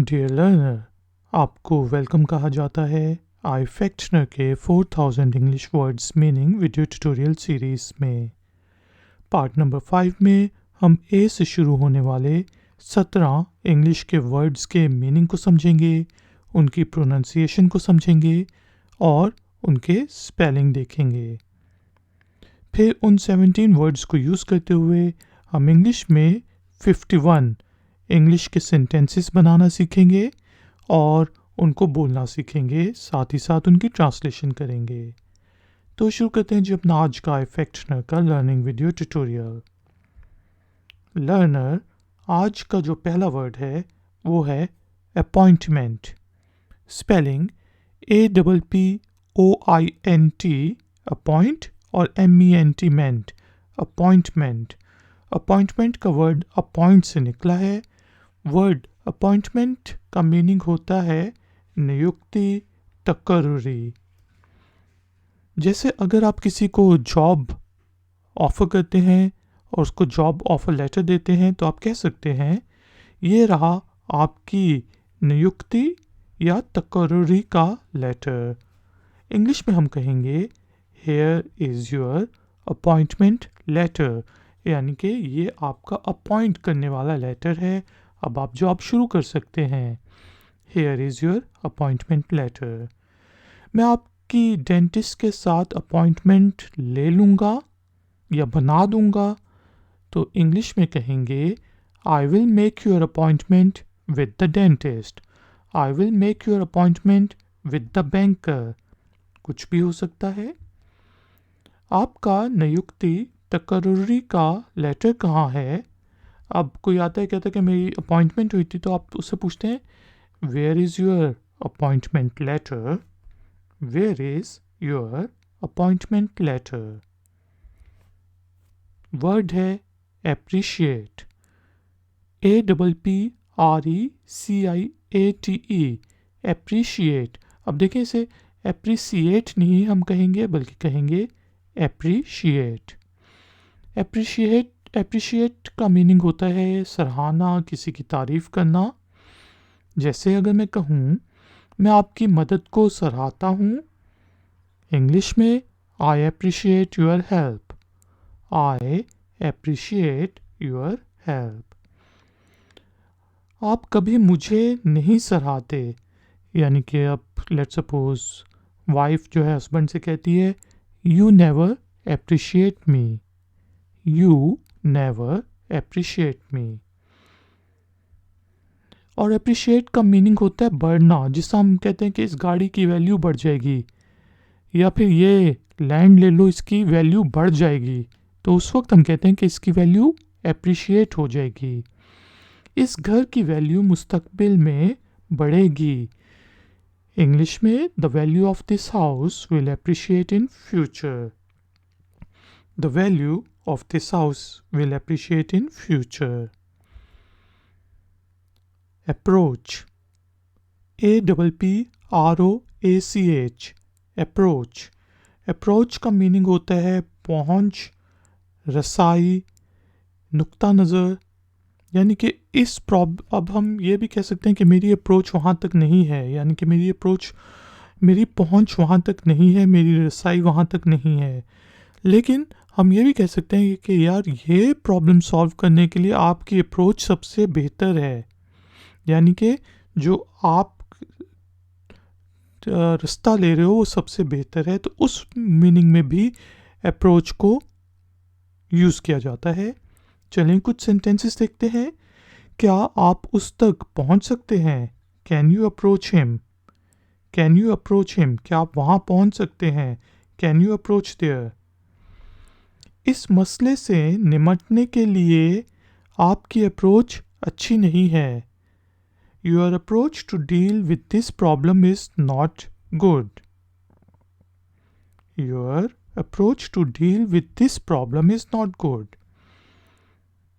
Dear learner, आपको welcome कहा जाता है iFactioner के 4000 English words meaning video tutorial series में। पार्ट नंबर 5 में हम ए से शुरू होने वाले 17 इंग्लिश के वर्ड्स के मीनिंग को समझेंगे, उनकी प्रोनाउंसिएशन को समझेंगे और उनके स्पेलिंग देखेंगे। फिर उन 17 वर्ड्स को यूज़ करते हुए हम इंग्लिश में 51 इंग्लिश के सेंटेंसेस बनाना सीखेंगे और उनको बोलना सीखेंगे, साथ ही साथ उनकी ट्रांसलेशन करेंगे। तो शुरू करते हैं जी अपना आज का iFactioner का लर्निंग वीडियो ट्यूटोरियल। लर्नर, आज का जो पहला वर्ड है वो है अपॉइंटमेंट। स्पेलिंग APPOINT, अपॉइंट और MENT मेंट, अपॉइंटमेंट। अपॉइंटमेंट का वर्ड अपॉइंट से निकला है। वर्ड अपॉइंटमेंट का मीनिंग होता है नियुक्ति, तकर्री। जैसे अगर आप किसी को जॉब ऑफ़र करते हैं और उसको जॉब ऑफ़र लेटर देते हैं तो आप कह सकते हैं ये रहा आपकी नियुक्ति या तकर्री का लेटर। इंग्लिश में हम कहेंगे here is your appointment letter, यानी कि ये आपका अपॉइंट करने वाला लेटर है। अब आप जॉब शुरू कर सकते हैं। Here is your appointment letter. मैं आपकी डेंटिस्ट के साथ अपॉइंटमेंट ले लूँगा या बना दूँगा तो इंग्लिश में कहेंगे I will make your appointment with the dentist, I will make your appointment with the banker. कुछ भी हो सकता है। आपका नियुक्ति तकर्री का लेटर कहाँ है? अब कोई आता है कहता है कि मेरी अपॉइंटमेंट हुई थी, तो आप उससे पूछते हैं where is your appointment letter, where is your appointment letter. Word है एप्रिशिएट, APPRECIATE, एप्रिशिएट। अब देखें इसे एप्रिसिएट नहीं हम कहेंगे बल्कि कहेंगे एप्रिशिएट। एप्रिशिएट का मीनिंग होता है सराहना, किसी की तारीफ़ करना। जैसे अगर मैं कहूँ मैं आपकी मदद को सराहता हूँ, इंग्लिश में I appreciate your help, I appreciate your help. आप कभी मुझे नहीं सराहते, यानी कि अब लेट्स सपोज वाइफ जो है हस्बैंड से कहती है you never appreciate me, you never appreciate me. और एप्रिशिएट का मीनिंग होता है बढ़ना, जिससे हम कहते हैं कि इस गाड़ी की वैल्यू बढ़ जाएगी या फिर ये लैंड ले लो इसकी वैल्यू बढ़ जाएगी, तो उस वक्त हम कहते हैं कि इसकी वैल्यू एप्रिशिएट हो जाएगी। इस घर की वैल्यू मुस्तकबिल में बढ़ेगी। इंग्लिश में the value of this house will appreciate in future, the value of this house will appreciate in future. Approach, APPROACH, approach. Approach का मीनिंग होता है पहुंच, रसाई, नुक्ता नज़र। यानी कि अब हम ये भी कह सकते हैं कि मेरी अप्रोच वहाँ तक नहीं है, यानी कि मेरी पहुंच वहाँ तक नहीं है, मेरी रसाई वहाँ तक नहीं है। लेकिन हम ये भी कह सकते हैं कि यार ये प्रॉब्लम सॉल्व करने के लिए आपकी अप्रोच सबसे बेहतर है, यानी कि जो आप रास्ता ले रहे हो वो सबसे बेहतर है। तो उस मीनिंग में भी अप्रोच को यूज़ किया जाता है। चलिए कुछ सेंटेंसेस देखते हैं। क्या आप उस तक पहुंच सकते हैं? Can you approach him, can you approach him. क्या आप वहाँ पहुंच सकते हैं? Can you approach there. इस मसले से निपटने के लिए आपकी अप्रोच अच्छी नहीं है। Your approach to deal with this problem is not good, your approach to deal with this problem is not good.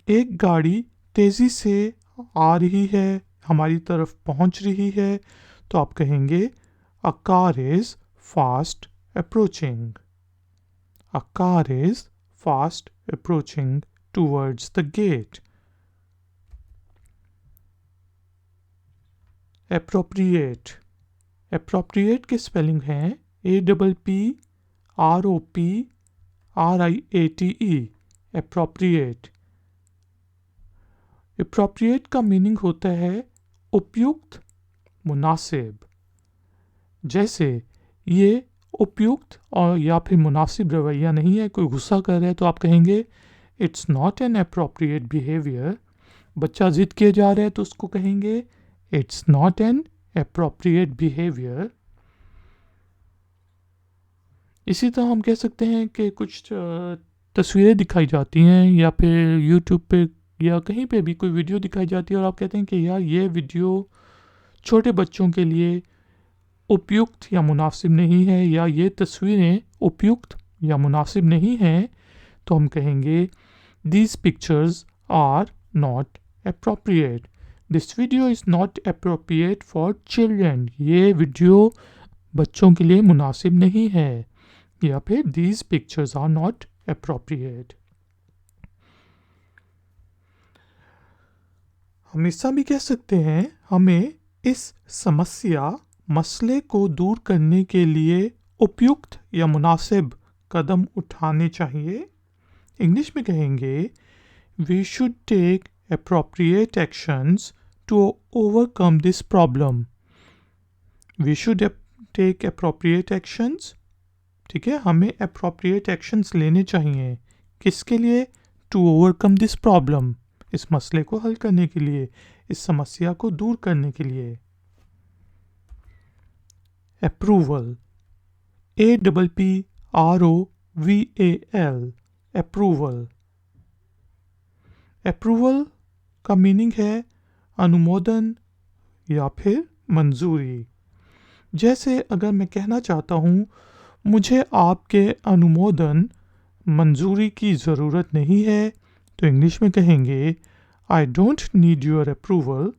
एक गाड़ी तेज़ी से आ रही है, हमारी तरफ पहुंच रही है, तो आप कहेंगे a car is fast approaching, a car is fast approaching towards the gate. Appropriate. Appropriate के स्पेलिंग हैं APPROPRIATE, एप्रोप्रिएट। एप्रोप्रिएट का मीनिंग होता है उपयुक्त, मुनासिब। जैसे ये उपयुक्त और या फिर मुनासिब रवैया नहीं है। कोई गुस्सा कर रहा है तो आप कहेंगे it's not an appropriate behaviour. बच्चा जिद किए जा रहा है तो उसको कहेंगे it's not an appropriate behaviour. इसी तरह हम कह सकते हैं कि कुछ तस्वीरें दिखाई जाती हैं या फिर यूट्यूब पे या कहीं पे भी कोई वीडियो दिखाई जाती है और आप कहते हैं कि यार ये वीडियो छोटे बच्चों के लिए उपयुक्त या मुनासिब नहीं है, या ये तस्वीरें उपयुक्त या मुनासिब नहीं हैं, तो हम कहेंगे these pictures are not appropriate, this video is not appropriate for children, ये वीडियो बच्चों के लिए मुनासिब नहीं है, या फिर these pictures are not appropriate। हम ऐसा भी कह सकते हैं हमें इस समस्या मसले को दूर करने के लिए उपयुक्त या मुनासिब कदम उठाने चाहिए। इंग्लिश में कहेंगे we should take appropriate actions to overcome this problem। we should take appropriate actions, ठीक है, हमें appropriate actions लेने चाहिए। किसके लिए? to overcome this problem, इस मसले को हल करने के लिए, इस समस्या को दूर करने के लिए। approval, APPROVAL, approval। अप्रूवल का मीनिंग है अनुमोदन या फिर मंजूरी। जैसे अगर मैं कहना चाहता हूँ मुझे आपके अनुमोदन मंजूरी की ज़रूरत नहीं है, तो इंग्लिश में कहेंगे I don't need your approval,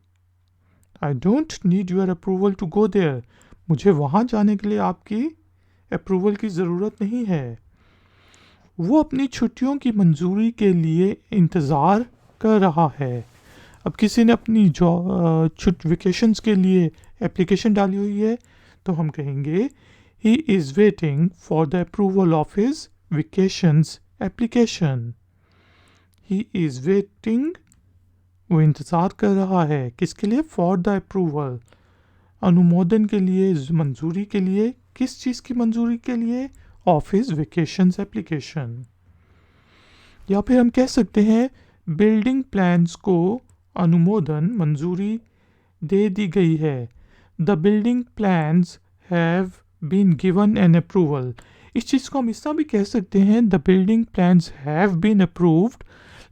I don't need your approval to go there. मुझे वहाँ जाने के लिए आपकी अप्रूवल की ज़रूरत नहीं है। वो अपनी छुट्टियों की मंजूरी के लिए इंतज़ार कर रहा है। अब किसी ने अपनी वेकेशंस के लिए एप्लीकेशन डाली हुई है, तो हम कहेंगे he is waiting for the approval of his vacations application. He is waiting, वो इंतज़ार कर रहा है किसके लिए? फॉर द अप्रूवल, अनुमोदन के लिए, मंजूरी के लिए। किस चीज़ की मंजूरी के लिए? Of his vacations application. या फिर हम कह सकते हैं बिल्डिंग प्लान्स को अनुमोदन, मंजूरी दे दी गई है। The building plans have been given an approval. इस चीज़ को हम इस तरह भी कह सकते हैं the building plans have been approved.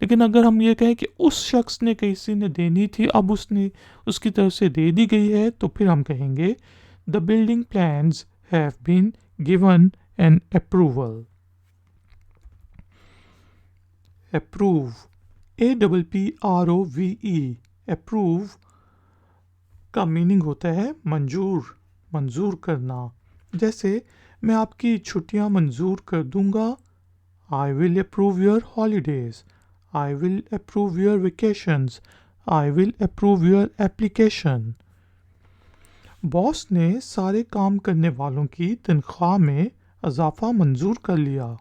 लेकिन अगर हम ये कहें कि उस शख्स ने, किसी ने देनी थी, अब उसने उसकी तरफ से दे दी गई है, तो फिर हम कहेंगे the building plans have been given an approval. Approve, APPROVE, approve का मीनिंग होता है मंजूर, मंजूर करना। जैसे मैं आपकी छुट्टियां मंजूर कर दूंगा, I will approve your holidays, I will approve your vacations, I will approve your application. Boss ने सारे काम करने वालों की तनख्वाह में इजाफा मंजूर कर लिया।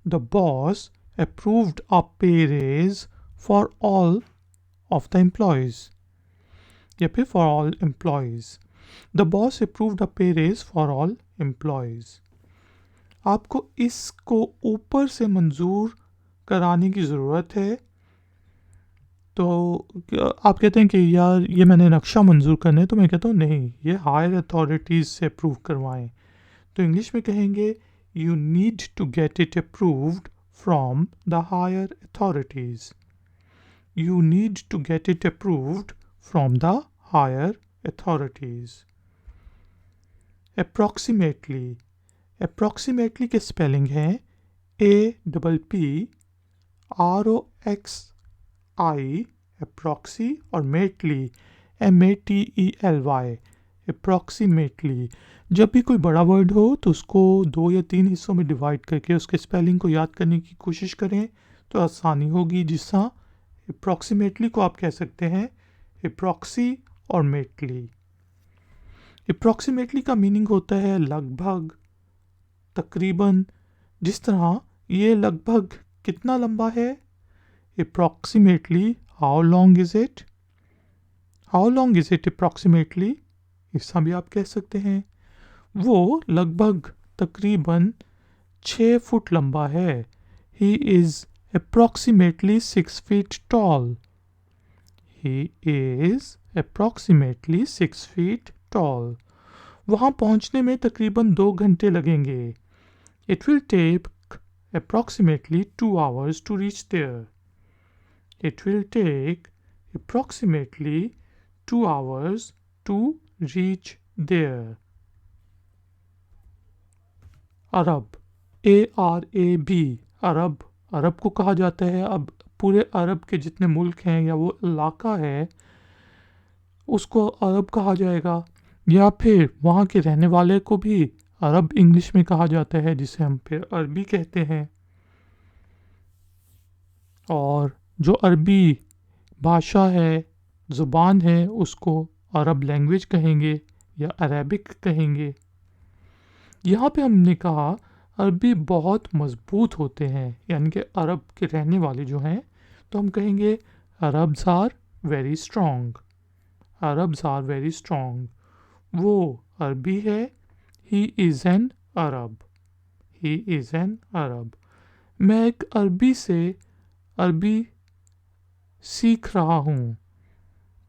The boss approved a pay raise for all of the employees, या फिर for all employees। The boss approved a pay raise for all employees। आपको इसको ऊपर से मंजूर कराने की ज़रूरत है। तो आप कहते हैं कि यार ये मैंने नक्शा मंजूर करना है, तो मैं कहता हूँ नहीं, ये हायर अथॉरिटीज़ से अप्रूव करवाएं। तो इंग्लिश में कहेंगे you need to get it approved from the higher authorities। You need to get it approved from the higher authorities। Approximately, approximately के spelling है APPROXI, approxy, और mately, MATELY, approximately। जब भी कोई बड़ा वर्ड हो तो उसको 2 या 3 हिस्सों में डिवाइड करके उसके स्पेलिंग को याद करने की कोशिश करें तो आसानी होगी। जिस तरह अप्रॉक्सीमेटली को आप कह सकते हैं अप्रॉक्सी और मेटली। अप्रॉक्सीमेटली का मीनिंग होता है लगभग, तकरीबन। जिस तरह ये लगभग कितना लंबा है, approximately how long is it, how long is it approximately, ऐसा भी आप कह सकते हैं। वो लगभग तकरीबन 6 फुट लंबा है। He is approximately 6 feet tall. He is approximately 6 feet tall. वहाँ पहुँचने में तकरीबन 2 घंटे लगेंगे। It will take approximately 2 hours to reach there. It will take approximately 2 hours to reach there. Arab, ARAB, अरब, अरब को कहा जाता है। अब पूरे अरब के जितने मुल्क हैं या वो इलाका है उसको अरब कहा जाएगा, या फिर वहाँ के रहने वाले को भी अरब इंग्लिश में कहा जाता है, जिसे हम फिर अरबी कहते हैं। और जो अरबी भाषा है, ज़ुबान है, उसको अरब लैंग्वेज कहेंगे या अरेबिक कहेंगे। यहाँ पे हमने कहा अरबी बहुत मज़बूत होते हैं, यानी कि अरब के रहने वाले जो हैं, तो हम कहेंगे Arabs are very strong, Arabs are very strong. वो अरबी है, he is an Arab, he is an Arab. मैं एक अरबी से अरबी सीख रहा हूँ,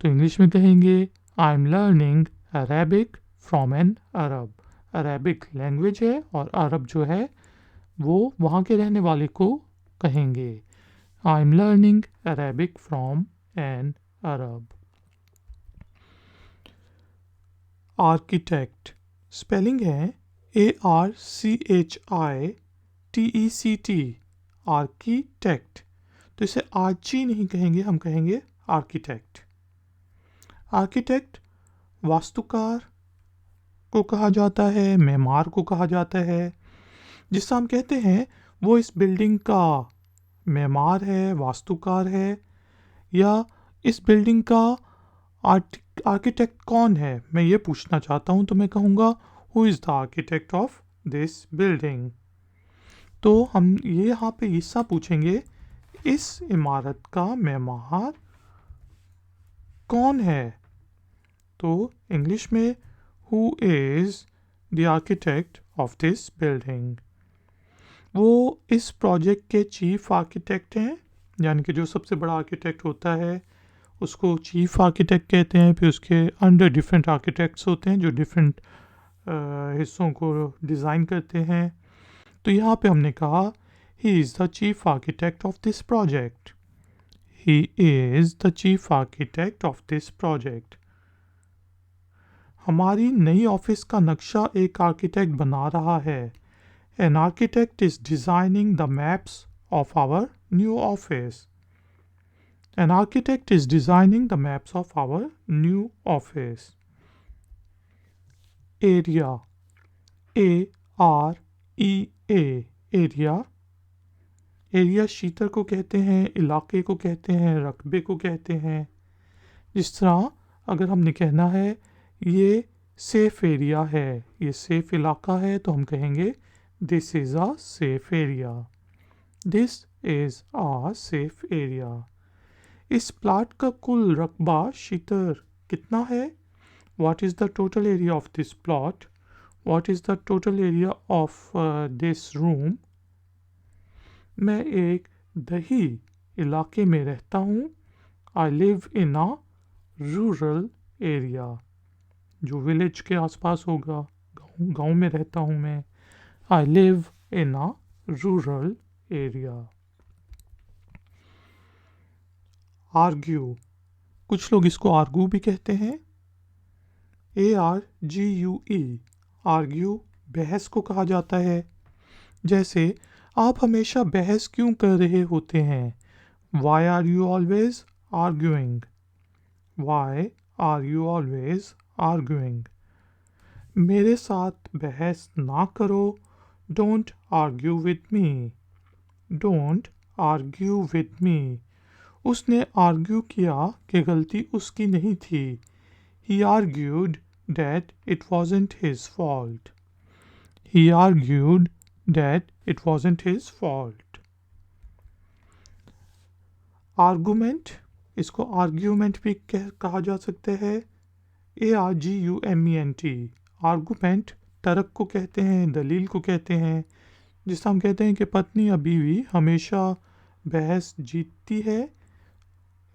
तो इंग्लिश में कहेंगे I am learning Arabic from an Arab. Arabic language है और अरब जो है वो वहाँ के रहने वाले को कहेंगे I am learning Arabic from an Arab. Architect, spelling है ARCHITECT, आर्किटेक्ट। तो इसे आर्ची नहीं कहेंगे, हम कहेंगे आर्किटेक्ट। आर्किटेक्ट वास्तुकार को कहा जाता है, मेमार को कहा जाता है। जिससे हम कहते हैं वो इस बिल्डिंग का मेमार है, वास्तुकार है, या इस बिल्डिंग का आर्किटेक्ट कौन है, मैं ये पूछना चाहता हूँ, तो मैं कहूँगा who is the architect of this building. तो हम ये यहाँ पे हिस्सा पूछेंगे इस इमारत का मेमार कौन है। तो इंग्लिश में who is the architect of this building. वो इस प्रोजेक्ट के चीफ आर्किटेक्ट हैं, यानी कि जो सबसे बड़ा आर्किटेक्ट होता है उसको चीफ आर्किटेक्ट कहते हैं। फिर उसके अंडर डिफरेंट आर्किटेक्ट्स होते हैं जो डिफरेंट हिस्सों को डिज़ाइन करते हैं। तो यहाँ पे हमने कहा he is the chief architect of this project, he is the chief architect of this project. हमारी नई ऑफिस का नक्शा एक आर्किटेक्ट बना रहा है। An architect is designing the maps of our new office. An architect is designing the maps of our new office. Area, AREA, area। Area क्षेत्र को कहते हैं, इलाके को कहते हैं, रकबे को कहते हैं। जिस तरह अगर हमने कहना है ये सेफ एरिया है, ये सेफ इलाका है, तो हम कहेंगे This is a safe area. This is a safe area. इस प्लाट का कुल रकबा क्षेत्र कितना है? What is the total area of this plot? What is the total area of this room? मैं एक दही इलाके में रहता हूँ। I live in a rural area. जो विलेज के आसपास होगा, गाँव में रहता हूँ मैं। I live in a rural area. Argue, कुछ लोग इसको आर्गू भी कहते हैं। ARGUE, आर्ग्यू बहस को कहा जाता है। जैसे आप हमेशा बहस क्यों कर रहे होते हैं? Why are you always arguing? Why are you always arguing? मेरे साथ बहस ना करो। Don't argue with me. Don't argue with me. उसने आर्ग्यू किया कि गलती उसकी नहीं थी। He argued that it wasn't his fault. He argued that it wasn't his fault. Argument, इसको argument भी कहा जा सकता है. ARGUMENT. आर्गूमेंट तर्क को कहते हैं, दलील को कहते हैं, जिससे हम कहते हैं कि पत्नी या बीवी हमेशा बहस जीतती है.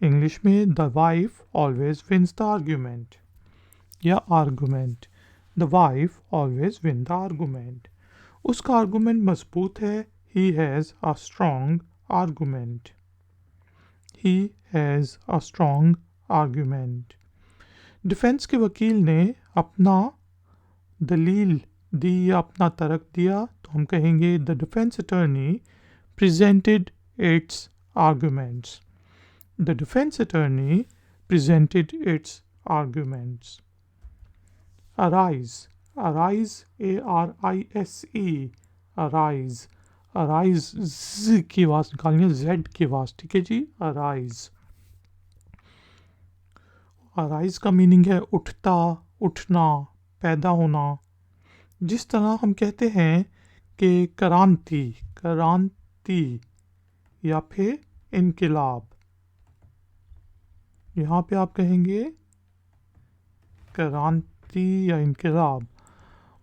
इंग्लिश में the wife always wins the argument या argument. The wife always win the argument. उसका आर्गूमेंट मजबूत है. He has a strong argument. He has a strong argument. Defence के वकील ने अपना दलील दी या अपना तर्क दिया, तो हम कहेंगे the defence attorney presented it's arguments. The defence attorney presented it's arguments. Arise. Arise ARISE. Arise. Arise Z की आवाज़ निकालनी है, Z की आवाज़. ठीक है जी. अराइज. अराइज का मीनिंग है उठता, उठना, पैदा होना. जिस तरह हम कहते हैं कि क्रांति, क्रांति या फिर इनकलाब, यहाँ पे आप कहेंगे क्रांति या इनकलाब.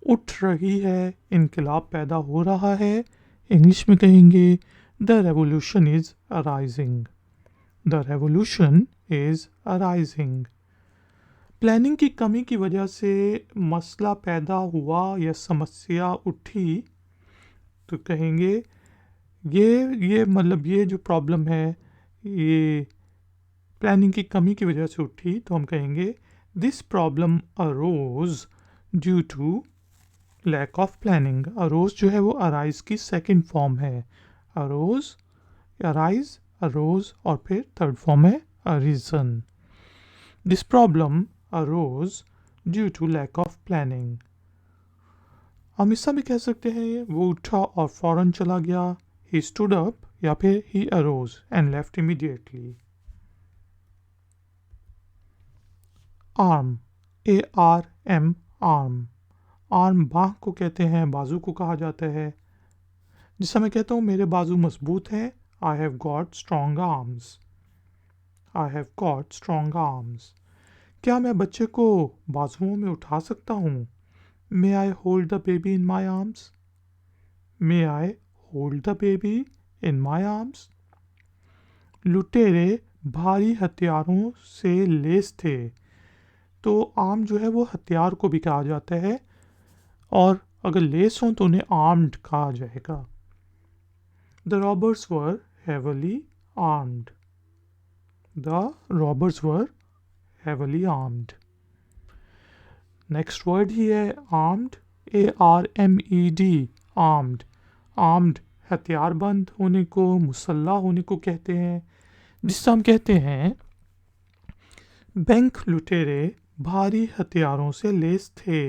उठ रही है, इनकलाब पैदा हो रहा है. इंग्लिश में कहेंगे the revolution is arising. The revolution is arising. Planning की कमी की वजह से मसला पैदा हुआ या समस्या उठी, तो कहेंगे ये मतलब ये जो प्रॉब्लम है ये प्लानिंग की कमी की वजह से उठी, तो हम कहेंगे this problem arose due to lack of planning. Arose जो है वो अराइज की सेकंड फॉर्म है. अरोज, अराइज, अरोज और फिर थर्ड फॉर्म है arisen. This problem arose due to lack of planning. हम इससे भी कह सकते हैं वो उठा और फौरन चला गया. He stood up या फिर he arose and left immediately. Arm. ARM. arm. arm बाह को कहते हैं, बाजू को कहा जाता है. जिससे मैं कहता हूँ मेरे बाजू मजबूत हैं. I have got strong arms. I have got strong arms. क्या मैं बच्चे को बाजुओं में उठा सकता हूँ? May I hold the baby in my arms? May I hold the baby in my arms? लुटेरे भारी हथियारों से लैस थे. तो आर्म जो है वो हथियार को भी कहा जाता है, और अगर लेस हों तो उन्हें आर्म्ड कहा जाएगा. The robbers were heavily armed. The robbers were heavily armed. Next word ही है armed. ARMED. armed. armed हथियारबंद होने को, मुसल्ला होने को कहते हैं. जिससे हम कहते हैं बैंक लुटेरे भारी हथियारों से लैस थे.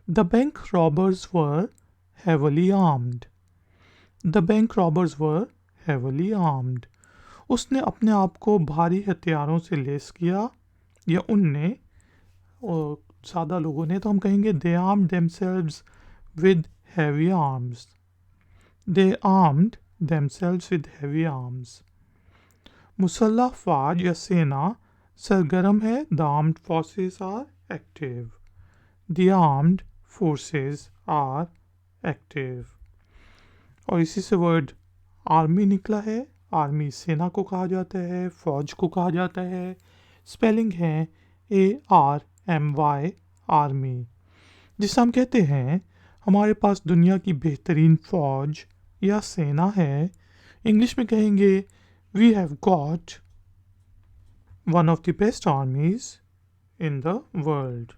The bank robbers were heavily armed. The bank robbers were heavily armed. उसने अपने आप को भारी हथियारों से लैस किया, या उनने, और ज़्यादा लोगों ने, तो हम कहेंगे they armed themselves with heavy arms. They armed themselves with heavy arms. मुसल्लह फ़ौज या सेना सरगर्म है. The armed forces are active. The armed forces are active. और इसी से वर्ड आर्मी निकला है. आर्मी सेना को कहा जाता है, फ़ौज को कहा जाता है. स्पेलिंग है ARMY, आर्मी. जिसे हम कहते हैं हमारे पास दुनिया की बेहतरीन फ़ौज या सेना है. इंग्लिश में कहेंगे we have got one of the best armies in the world.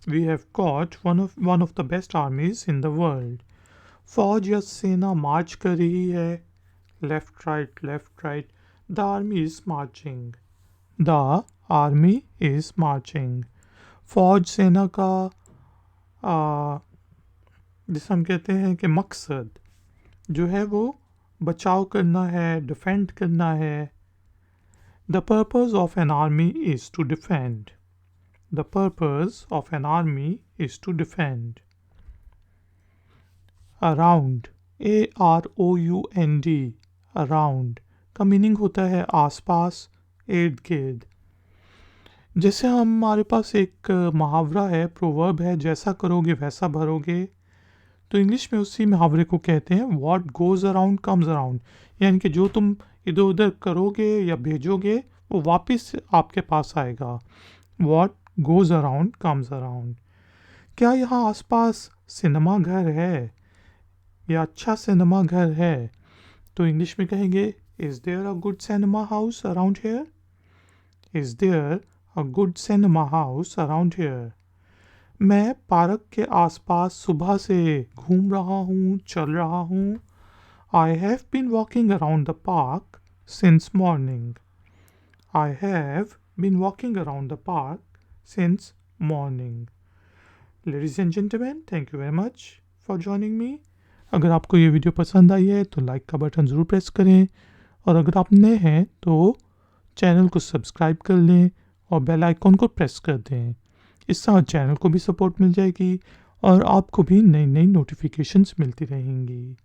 We have got one of the best armies in the world. फ़ौज या सेना मार्च कर रही है. Left right, left right. The army is marching. The army is marching. फ़ौज सेना का जिसे हम कहते हैं कि मकसद जो है वो बचाव करना है, डिफेंड करना है. The purpose of an army is to defend. The purpose of an army is to defend. Around, AROUND, around का मीनिंग होता है आसपास, इर्द गिर्द। जैसे हमारे पास एक मुहावरा है, प्रोवर्ब है, जैसा करोगे वैसा भरोगे, तो इंग्लिश में उसी मुहावरे को कहते हैं what goes around comes around, यानी कि जो तुम इधर उधर करोगे या भेजोगे वो वापस आपके पास आएगा। What goes around comes around. क्या यहाँ आसपास सिनेमा घर है या अच्छा सिनेमा घर है, तो इंग्लिश में कहेंगे is there a good cinema house around here. Is there a good cinema house around here. मैं पार्क के आसपास सुबह से घूम रहा हूँ, चल रहा हूँ। I have been walking around the park since morning. I have been walking around the park since morning. Ladies and gentlemen, thank you very much for joining me. अगर आपको ये वीडियो पसंद आई है तो लाइक का बटन ज़रूर press करें, और अगर आप नए हैं तो चैनल को सब्सक्राइब कर लें और बेल आइकॉन को प्रेस कर दें। इससे चैनल को भी सपोर्ट मिल जाएगी और आपको भी नई नई नोटिफिकेशंस मिलती रहेंगी।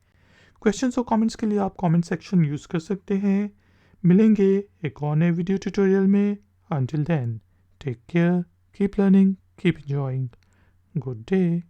क्वेश्चंस और कमेंट्स के लिए आप कमेंट सेक्शन यूज़ कर सकते हैं। मिलेंगे एक और नए वीडियो ट्यूटोरियल में। Until then, take care, keep learning, keep enjoying. Good day.